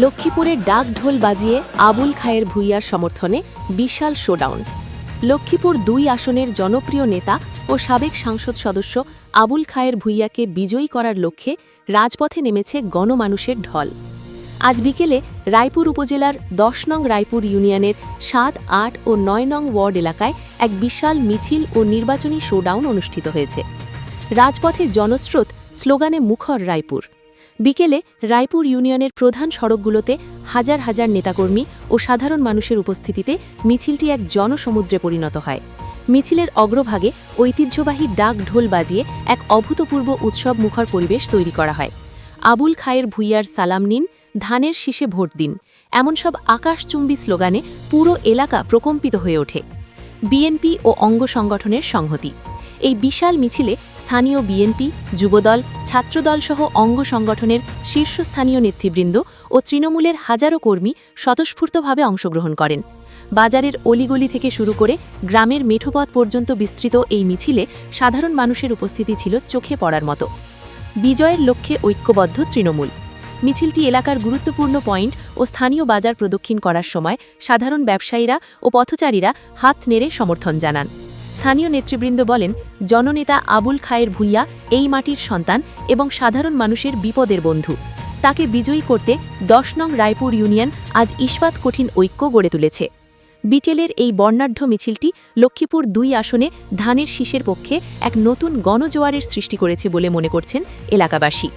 লক্ষ্মীপুরের ডাক ঢোল বাজিয়ে আবুল খায়ের ভূঁইয়ার সমর্থনে বিশাল শোডাউন। লক্ষ্মীপুর ২ আসনের জনপ্রিয় নেতা ও সাবেক সংসদ সদস্য আবুল খায়ের ভূঁইয়াকে বিজয়ী করার লক্ষ্যে রাজপথে নেমেছে গণমানুষের ঢল। আজ বিকেলে রায়পুর উপজেলার ১০ নং রায়পুর ইউনিয়নের ৭, ৮ ও ৯ নং ওয়ার্ড এলাকায় এক বিশাল মিছিল ও নির্বাচনী শোডাউন অনুষ্ঠিত হয়েছে। রাজপথে জনস্রোত, স্লোগানে মুখর রায়পুর। বিকেলে রায়পুর ইউনিয়নের প্রধান সড়কগুলোতে হাজার হাজার নেতাকর্মী ও সাধারণ মানুষের উপস্থিতিতে মিছিলটি এক জনসমুদ্রে পরিণত হয়। মিছিলের অগ্রভাগে ঐতিহ্যবাহী ডাক ঢোল বাজিয়ে এক অভূতপূর্ব উৎসব মুখর পরিবেশ তৈরি করা হয়। আবুল খায়ের ভূঁইয়ার সালাম নিন, ধানের শীষে ভোট দিন, এমন সব আকাশচুম্বী স্লোগানে পুরো এলাকা প্রকম্পিত হয়ে ওঠে। বিএনপি ও অঙ্গ সংগঠনের সংহতি। এই বিশাল মিছিলে স্থানীয় বিএনপি, যুবদল, ছাত্রদল সহ অঙ্গ সংগঠনের শীর্ষস্থানীয় নেতৃবৃন্দ ও তৃণমূলের হাজারো কর্মী স্বতঃস্ফূর্তভাবে অংশগ্রহণ করেন। বাজারের অলিগলি থেকে শুরু করে গ্রামের মেঠোপথ পর্যন্ত বিস্তৃত এই মিছিলে সাধারণ মানুষের উপস্থিতি ছিল চোখে পড়ার মতো। বিজয়ের লক্ষ্যে ঐক্যবদ্ধ তৃণমূল। মিছিলটি এলাকার গুরুত্বপূর্ণ পয়েন্ট ও স্থানীয় বাজার প্রদক্ষিণ করার সময় সাধারণ ব্যবসায়ীরা ও পথচারীরা হাত নেড়ে সমর্থন জানান। স্থানীয় নেতৃবৃন্দ বলেন, জননেতা আবুল খায়ের ভূঁইয়া এই মাটির সন্তান এবং সাধারণ মানুষের বিপদের বন্ধু। তাকে বিজয়ী করতে ১০ নং রায়পুর ইউনিয়ন আজ ইস্পাত কঠিন ঐক্য গড়ে তুলেছে। বিটেলের এই বর্ণাঢ্য মিছিলটি লক্ষ্মীপুর ২ আসনে ধানের শীষের পক্ষে এক নতুন গণজোয়ারের সৃষ্টি করেছে বলে মনে করছেন এলাকাবাসী।